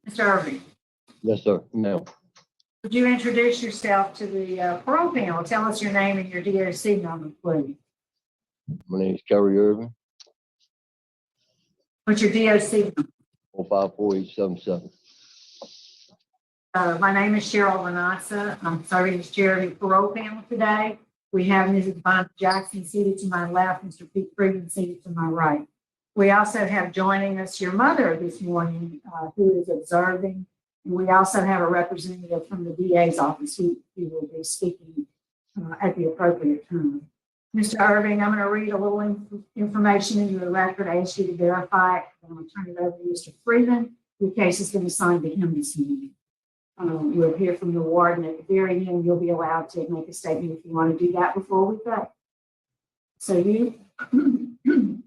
Mr. Irving, Yes, sir. Ma'am. would you introduce yourself to the parole panel? Tell us your name and your DOC number, please. My name is Cary Irving, What's your DOC number? 454877. My name is Cheryl Lanassa. I'm serving as chair of the parole panel today. We have Mrs. Bonnie Jackson seated to my left, Mr. Pete Freeman seated to my right. We also have joining us your mother this morning, who is observing. And we also have a representative from the DA's office who will be speaking at the appropriate time. Mr. Irving, I'm going to read a little information into the record. I ask you to verify it. I'm going to turn it over to Mr. Freeman. The case has been assigned to him this morning. We'll hear from the warden at the very end. You'll be allowed to make a statement if you want to do that before we go. So you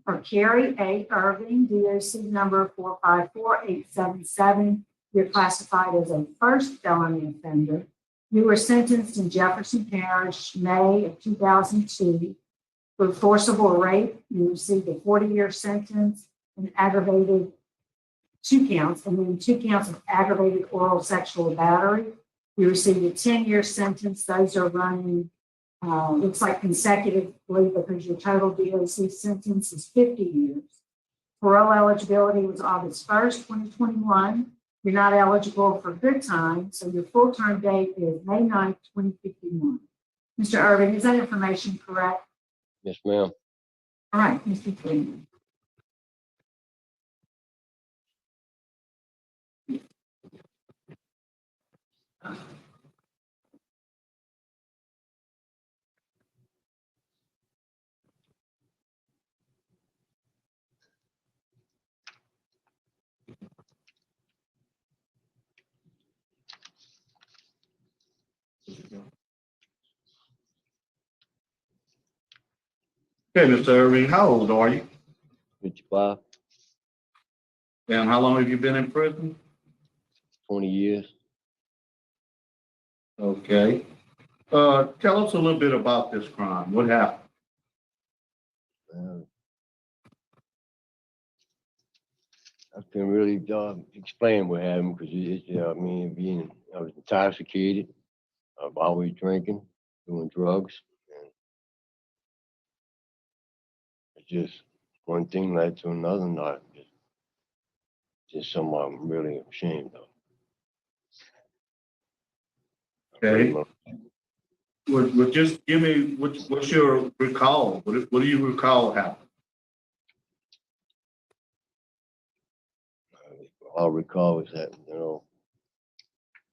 are Cary A Irving, DOC number 454877. You're classified as a first felony offender. You were sentenced in Jefferson Parish, May of 2002 for forcible rape. You received a 40-year sentence and aggravated 2 counts, and then 2 counts of aggravated oral sexual battery. You received a 10-year sentence. Those are running, looks like consecutively because your total DOC sentence is 50 years. Parole eligibility was August 1st, 2021. You're not eligible for good time, so your full term date is May 9th, 2051. Mr. Irving, is that information correct? Yes, ma'am. All right, Mr. Freeman. Okay, Mr. Irving, how old are you? 55, And how long have you been in prison? 20 years. Okay. Tell us a little bit about this crime. What happened? I can really explain what happened because I was intoxicated. I've always drinking, doing drugs. And it's just one thing led to another, not just something I'm really ashamed of. Okay. Well, just give me, what's your recall? What do you recall happened? All I recall is that,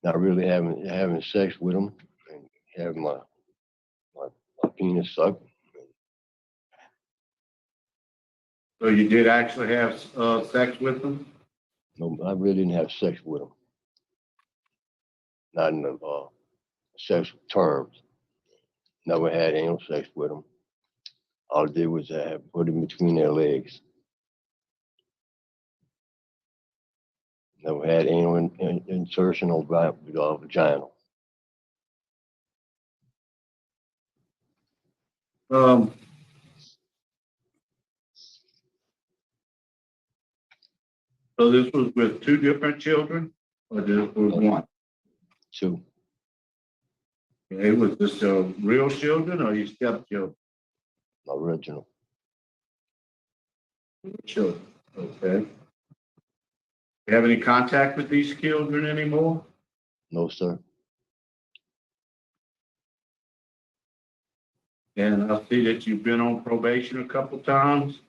not really having sex with him and having my penis sucked. So you did actually have sex with them? No, I really didn't have sex with him. Not in the sexual terms. Never had anal sex with him. All I did was put him between their legs. Never had anal insertion or vaginal. So this was with 2 different children, or this was one? 2. Okay, was this real children or your stepchildren? Original. Children. Okay. You have any contact with these children anymore? No, sir. And I see that you've been on probation a couple times.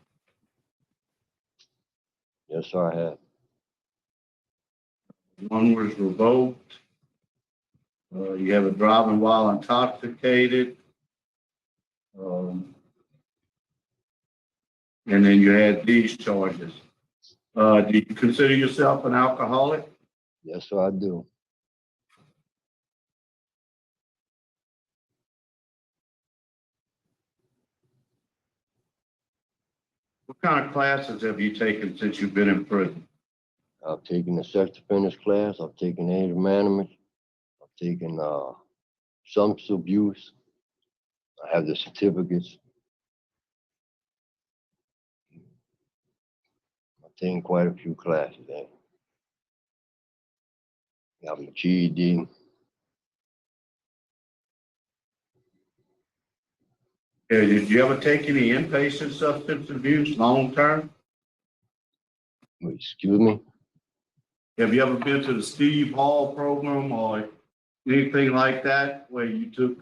Yes, sir, I have. One was revoked. You have a driving while intoxicated. And then you had these charges. Do you consider yourself an alcoholic? Yes, sir, I do. What kind of classes have you taken since you've been in prison? I've taken the sex offenders class. I've taken anger management. I've taken substance abuse. I have the certificates. I've taken quite a few classes. I have my GED. Yeah, did you ever take any inpatient substance abuse long term? Excuse me? Have you ever been to the Steve Hall program or anything like that where you took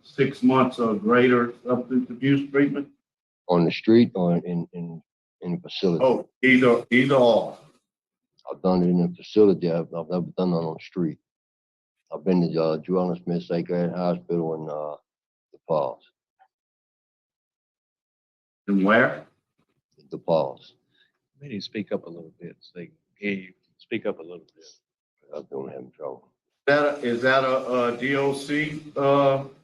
6 months or greater substance abuse treatment? On the street or in the facility? Oh, either or. I've done it in the facility. I've never done it on the street. I've been to Joanna Smith Psychiatric Hospital in the Falls. And where? The Falls. Maybe speak up a little bit. Say, hey, speak up a little bit. I'm doing having trouble. Is that a DOC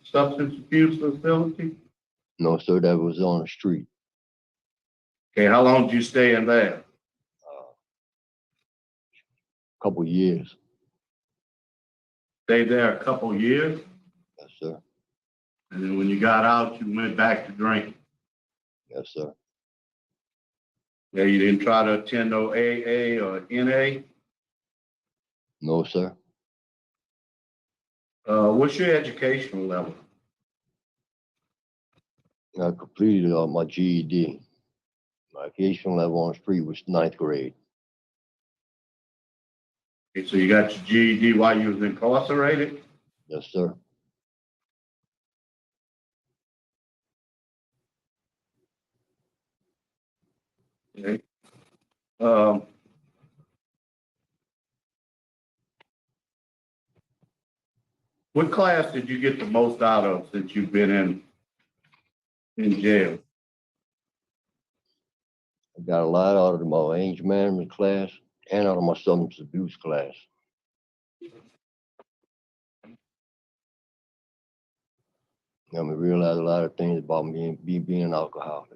substance abuse facility? No, sir, that was on the street. Okay, how long did you stay in there? Couple years. Stayed there a couple years, Yes, sir. and then when you got out, you went back to drinking. Yes, sir. Yeah, you didn't try to attend no AA or NA? No, sir. What's your educational level? I completed my GED. My educational level on the street was 9th grade. Okay, so you got your GED while you was incarcerated? Yes, sir. Okay. What class did you get the most out of since you've been in jail? I got a lot out of my anger management class and out of my substance abuse class. Got me realize a lot of things about me being an alcoholic.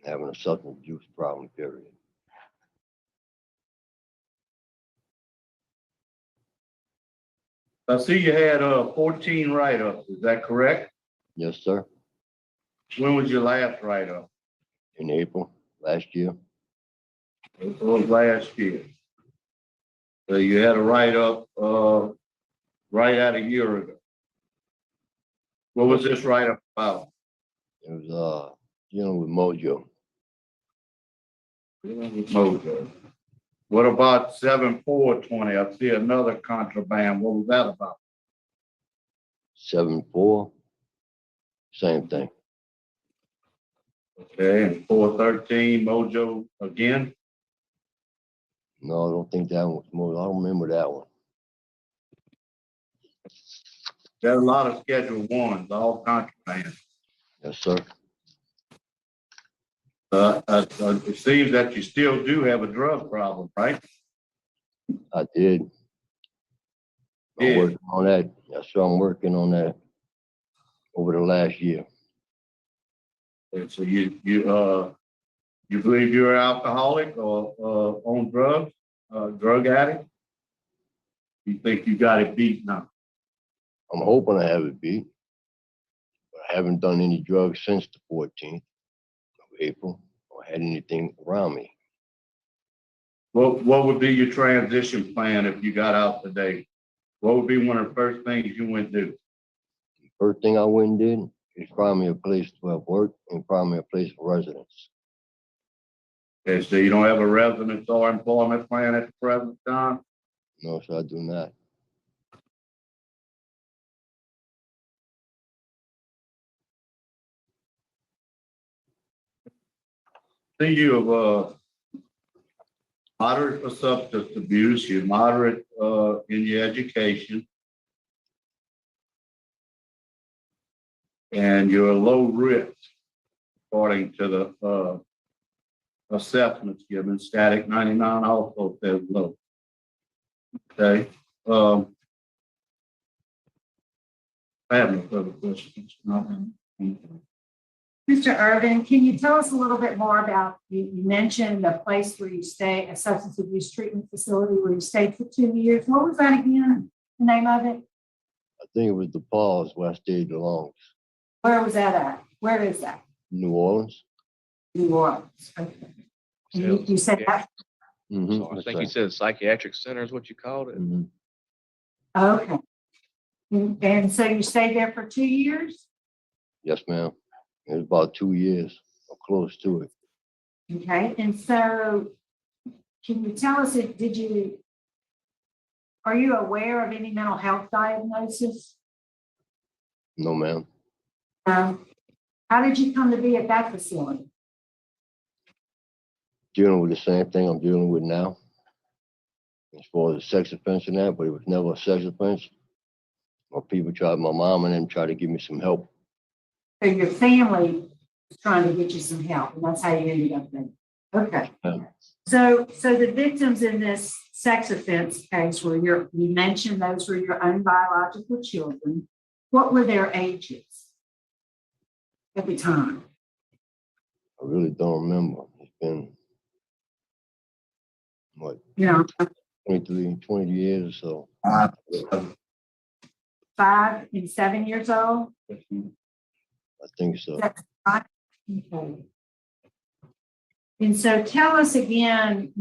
Having a substance abuse problem, period. I see you had 14 write-ups, is that correct? Yes, sir. When was your last write-up? In April last year. It was last year. So you had a write-up right at a year ago. What was this write-up about? It was dealing with Mojo. Mojo. What about 7/4/20? I see another contraband. What was that about? 7-4. Same thing. Okay, and 4/13 Mojo again? No, I don't think that one was Mojo. I don't remember that one. There's a lot of Schedule 1s, all contraband. Yes, sir. It seems that you still do have a drug problem, right? I did. I'm Yeah. working on that. Yes, sir. I'm working on that over the last year. And so you believe you're an alcoholic or on drugs, drug addict? You think you got it beat now? I'm hoping I have it beat. But I haven't done any drugs since the 14th of April or had anything around me. What would be your transition plan if you got out today? What would be one of the first things you went to do? First thing I went and did is find me a place to have work and find me a place for residence. Okay, so you don't have a residence or employment plan at the present time? No, sir, I do not. See, you have moderate for substance abuse, you're moderate in your education, and you're a low risk according to the assessments given. Static 99 also says low. Okay. I have no further questions. No. Mr. Irving, can you tell us a little bit more about, you mentioned the place where you stay, a substance abuse treatment facility where you stayed for 2 years. What was that again, the name of it? I think it was the Falls where I stayed the longest. Where was that at? Where is that? New Orleans. New Orleans. Okay. And you said that, So I think you said psychiatric center is what you called it. Okay. And so you stayed there for 2 years? Yes, ma'am. It was about 2 years, or close to it. Okay, and so can you tell us are you aware of any mental health diagnosis? No, ma'am. How did you come to be at that facility? Dealing with the same thing I'm dealing with now. As far as sex offense and that, but it was never a sex offense. My mom and them tried to give me some help. So your family was trying to get you some help, and that's how you ended up there. Okay. So the victims in this sex offense case where you mentioned those were your own biological children, what were their ages at the time? I really don't remember. It's been, what, You know, 20 years or so. 5 and 7 years old? I think so. That's right. Okay. And so tell us again,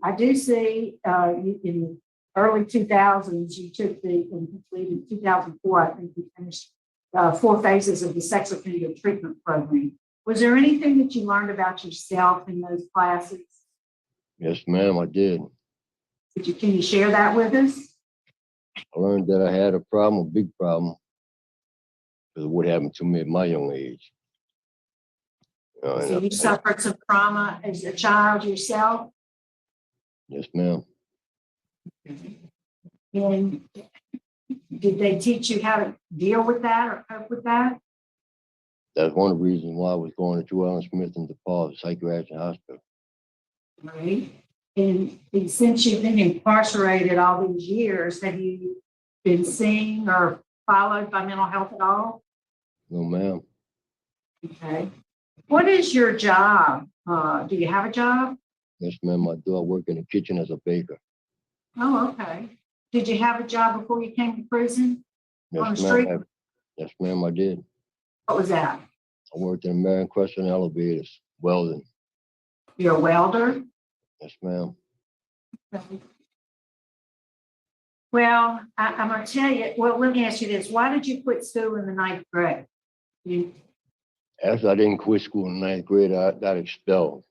I do see in the early 2000s, you took and completed 2004, I think you finished 4 phases of the sex offender treatment program. Was there anything that you learned about yourself in those classes? Yes, ma'am, I did. Can you share that with us? I learned that I had a problem, a big problem, because of what happened to me at my young age. So you suffered some trauma as a child yourself? Yes, ma'am. And did they teach you how to deal with that or cope with that? That's one of the reasons why I was going to Drew Allen Smith and DePaul Psychiatric Hospital. Right. And since you've been incarcerated all these years, have you been seen or followed by mental health at all? No, ma'am. Okay. What is your job? Do you have a job? Yes, ma'am, I do. I work in the kitchen as a baker. Oh, okay. Did you have a job before you came to prison? On Yes, the street? ma'am. Yes, ma'am, I did. What was that? I worked in American Crescent elevators, welding. You're a welder? Yes, ma'am. Okay. Well, I'm going to tell you, well, let me ask you this. Why did you quit school in the 9th grade? After I didn't quit school in 9th grade, I got expelled.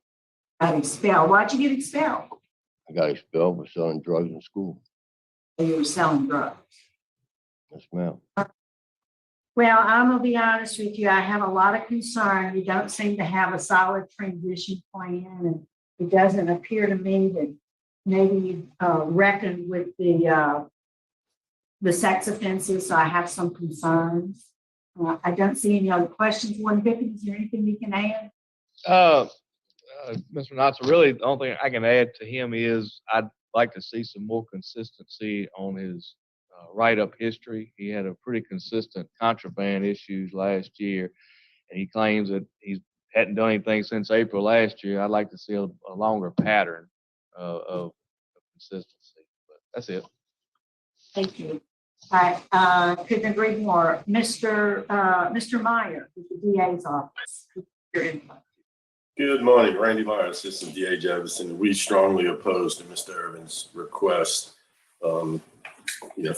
Got expelled. Why'd you get expelled? I got expelled for selling drugs in school. So you were selling drugs. Yes, ma'am. Well, I'm going to be honest with you. I have a lot of concern. You don't seem to have a solid transition plan, and it doesn't appear to me that maybe you reckoned with the sex offenses. So I have some concerns. I don't see any other questions. Warden Pickens, is there anything you can add? Mr. Knotts, really the only thing I can add to him is I'd like to see some more consistency on his write-up history. He had a pretty consistent contraband issues last year, and he claims that he hadn't done anything since April last year. I'd like to see a longer pattern of consistency, but that's it. Thank you. All right, couldn't agree more. Mr. Meyer, with the DA's office. Your input. Good morning, Randy Meyer, Assistant DA Jefferson. We strongly oppose to Mr. Irvin's request.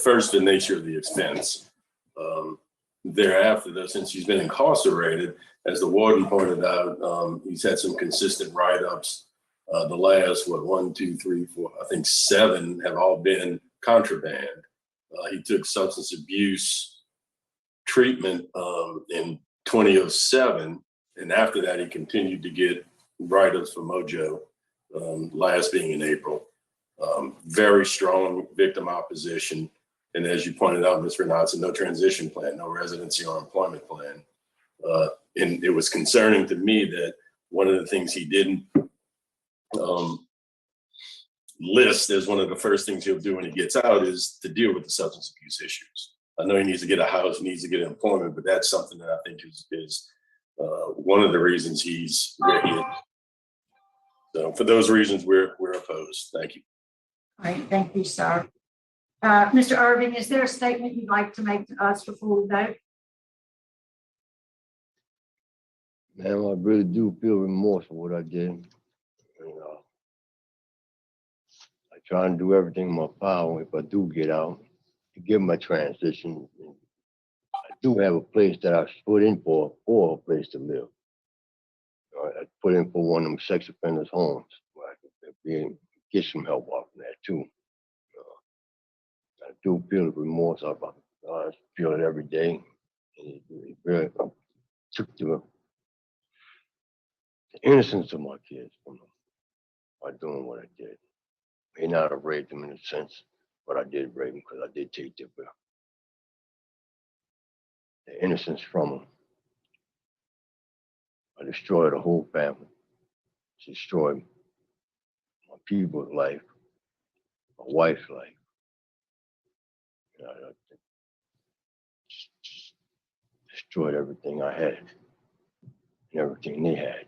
First, the nature of the offense. Thereafter, though, since he's been incarcerated, as the warden pointed out, he's had some consistent write-ups. The last, 1, 2, 3, 4, I think 7 have all been contraband. He took substance abuse treatment in 2007. And after that, he continued to get write-ups for Mojo, last being in April. Very strong victim opposition. And as you pointed out, Ms. Renatson, no transition plan, no residency or employment plan. And it was concerning to me that one of the things he didn't list as one of the first things he'll do when he gets out is to deal with the substance abuse issues. I know he needs to get a house, he needs to get employment, but that's something that I think is one of the reasons he's where he is. So for those reasons, we're opposed. Thank you. All right, thank you, sir. Mr. Irving, is there a statement you'd like to make to us before we vote? Ma'am, I really do feel remorse for what I did. I try and do everything in my power if I do get out to give my transition. I do have a place that I put in for a place to live. I put in for one of them sex offenders' homes where I could get some help off of that too. I do feel the remorse. I feel it every day. And it really took the innocence of my kids from them by doing what I did. May not have raped them in a sense, but I did rape them because I did take the innocence from them. I destroyed a whole family. Destroyed my people's life, my wife's life. I just destroyed everything I had and everything they had.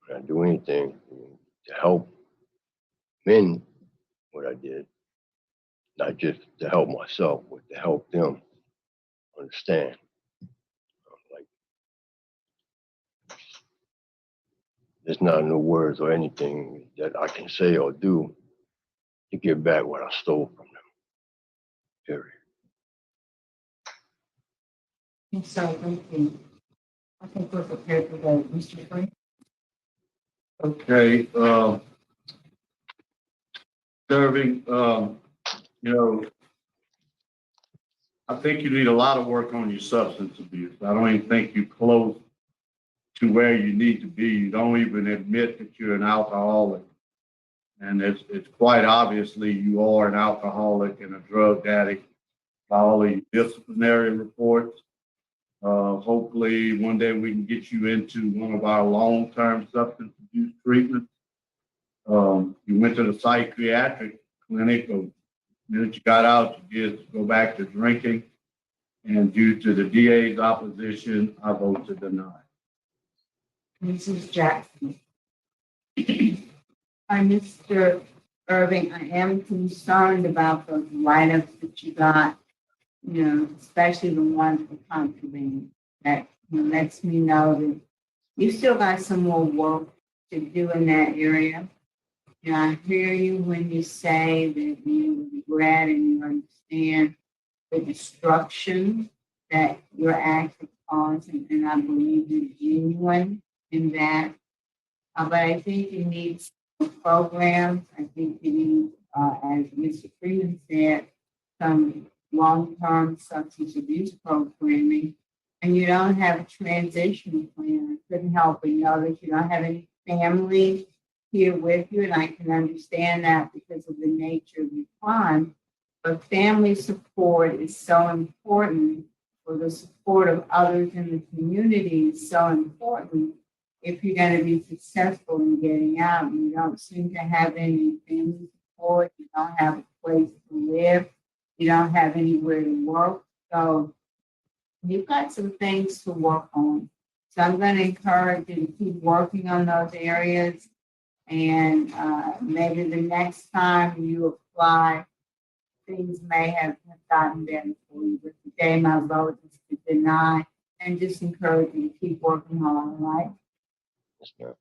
When I do anything to help men, what I did, not just to help myself, but to help them understand. Like, there's not no words or anything that I can say or do to get back what I stole from them. Period. So, thank you. I think we're prepared for vote. Mr. Free? Okay, serving, you know, I think you need a lot of work on your substance abuse. I don't even think you're close to where you need to be. You don't even admit that you're an alcoholic. And it's quite obviously you are an alcoholic and a drug addict by all the disciplinary reports. Hopefully one day we can get you into one of our long-term substance abuse treatments. You went to the psychiatric clinic, the minute you got out, you just go back to drinking. And due to the DA's opposition, I vote to deny. Mrs. Jackson? Hi, Mr. Irving. I am concerned about the write-ups that you got, especially the ones for contraband. That lets me know that you still got some more work to do in that area. I hear you when you say that you regret and you understand the destruction that your acts have caused, and I believe you're genuine in that. But I think you need some programs. I think you need, as Mr. Freeman said, some long-term substance abuse programming. And you don't have a transition plan. I couldn't help but know that you don't have any family here with you, and I can understand that because of the nature of your crime. But family support is so important, for the support of others in the community is so important if you're going to be successful in getting out. You don't seem to have any family support, you don't have a place to live, you don't have anywhere to work. So you've got some things to work on. So I'm going to encourage you to keep working on those areas. And maybe the next time you apply, things may have gotten better for you. But today my vote is to deny, and just encourage you to keep working hard, all right? Yes, ma'am.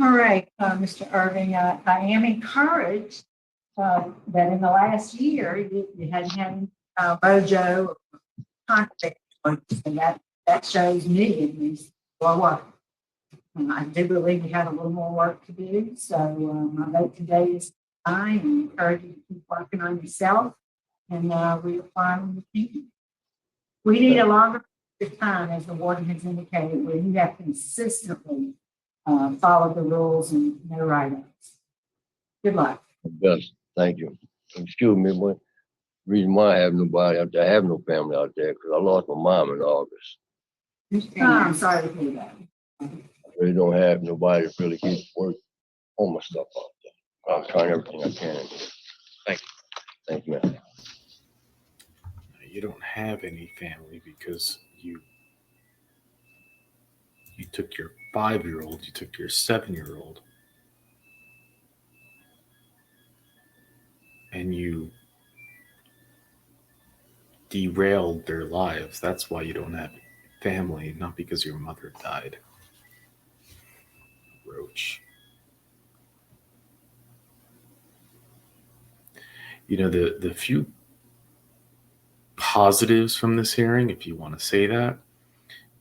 All right, Mr. Irving, I am encouraged that in the last year, you hadn't had mojo or contact, and that shows me at least well work. I do believe you have a little more work to do, so my vote today is fine, and encourage you to keep working on yourself and reapplying the team. We need a longer time, as the warden has indicated, where you have consistently followed the rules and no write-ups. Good luck. Yes, thank you. Excuse me, but the reason why I have nobody out there, I have no family out there, because I lost my mom in August. I'm sorry to hear that. I really don't have nobody to really keep work on my stuff out there. I'm trying everything I can. Thank you. Thank you, man. You don't have any family because you took your 5-year-old, you took your 7-year-old, and you derailed their lives. That's why you don't have family, not because your mother died. Roach. the few positives from this hearing, if you want to say that,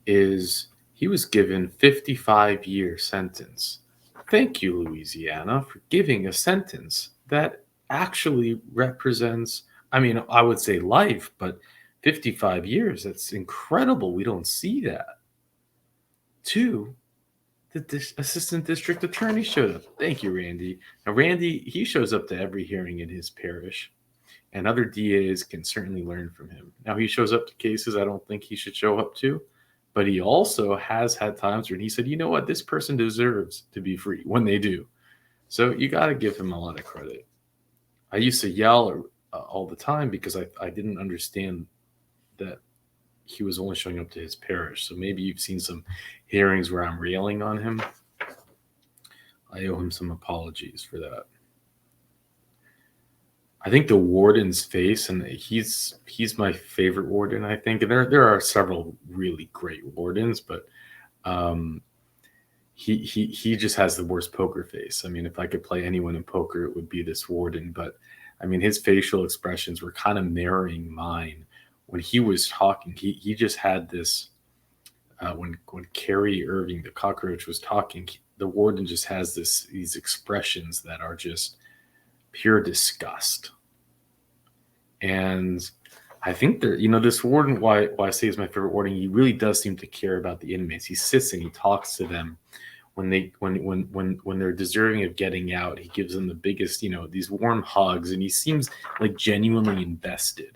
is he was given 55-year sentence. Thank you, Louisiana, for giving a sentence that actually represents, I mean, I would say life, but 55 years, that's incredible. We don't see that. 2, the assistant district attorney showed up. Thank you, Randy. Now, Randy, he shows up to every hearing in his parish, and other DAs can certainly learn from him. Now, he shows up to cases I don't think he should show up to, but he also has had times when he said, you know what, this person deserves to be free when they do. So you got to give him a lot of credit. I used to yell all the time because I didn't understand that he was only showing up to his parish. So maybe you've seen some hearings where I'm railing on him. I owe him some apologies for that. I think the warden's face, and he's my favorite warden, I think. And there are several really great wardens, but he just has the worst poker face. I mean, if I could play anyone in poker, it would be this warden. But I mean, his facial expressions were kind of mirroring mine. When he was talking, he just had this, when Cary Irving, the cockroach, was talking, the warden just has these expressions that are just pure disgust. And I think this warden, why I say is my favorite warden, he really does seem to care about the inmates. He sits and he talks to them when they're deserving of getting out. He gives them the biggest, these warm hugs, and he seems like genuinely invested.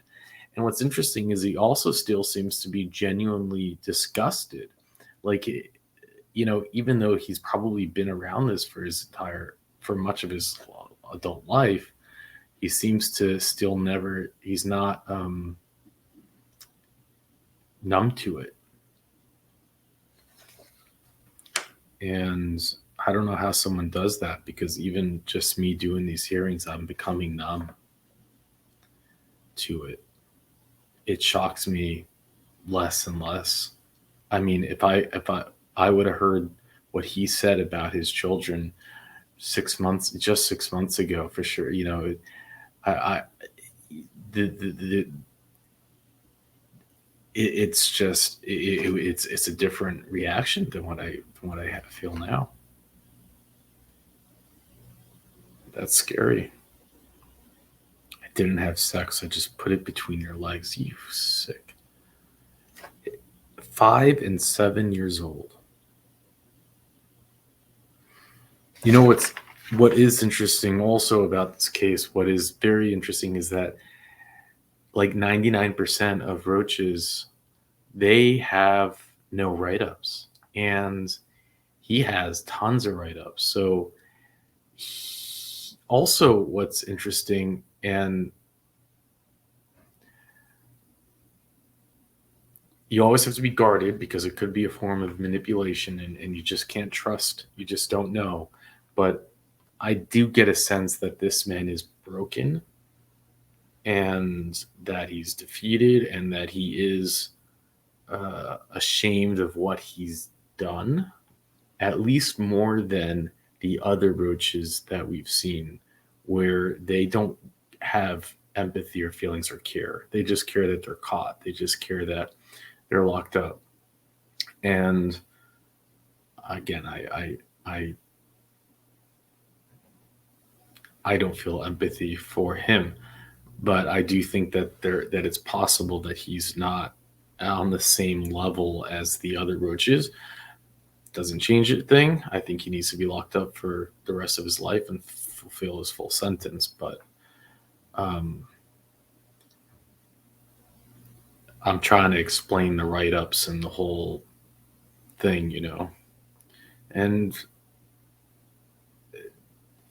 And what's interesting is he also still seems to be genuinely disgusted. Like, even though he's probably been around this for much of his adult life, he seems to still he's not numb to it. And I don't know how someone does that, because even just me doing these hearings, I'm becoming numb to it. It shocks me less and less. I mean, if I would have heard what he said about his children 6 months ago, for sure, it's just it's a different reaction than what I feel now. That's scary. I didn't have sex. I just put it between your legs. You sick. 5 and 7 years old. What is interesting also about this case, what is very interesting, is that like 99% of roaches, they have no write-ups, and he has tons of write-ups. So also what's interesting, and you always have to be guarded because it could be a form of manipulation, and you just can't trust. You just don't know. But I do get a sense that this man is broken, and that he's defeated, and that he is ashamed of what he's done, at least more than the other roaches that we've seen, where they don't have empathy or feelings or care. They just care that they're caught. They just care that they're locked up. And again, I don't feel empathy for him, but I do think that that it's possible that he's not on the same level as the other roaches. Doesn't change a thing. I think he needs to be locked up for the rest of his life and fulfill his full sentence. But I'm trying to explain the write-ups and the whole thing, and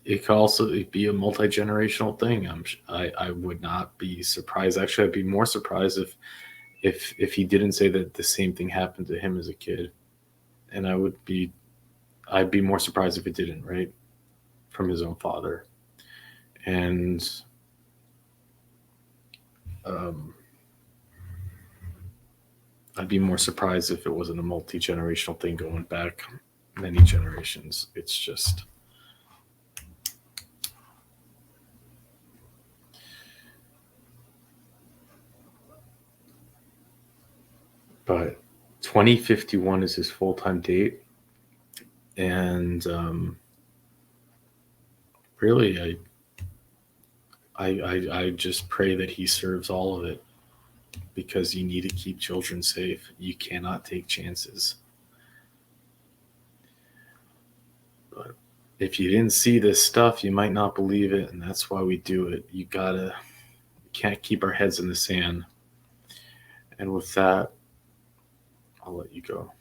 it could also be a multi-generational thing. I would not be surprised. Actually, I'd be more surprised if he didn't say that the same thing happened to him as a kid. And I'd be more surprised if it didn't, right? From his own father. And I'd be more surprised if it wasn't a multi-generational thing going back many generations. It's just, But 2051 is his full-time date. And really, I just pray that he serves all of it, because you need to keep children safe. You cannot take chances. But if you didn't see this stuff, you might not believe it, and that's why we do it. We can't keep our heads in the sand. And with that, I'll let you go.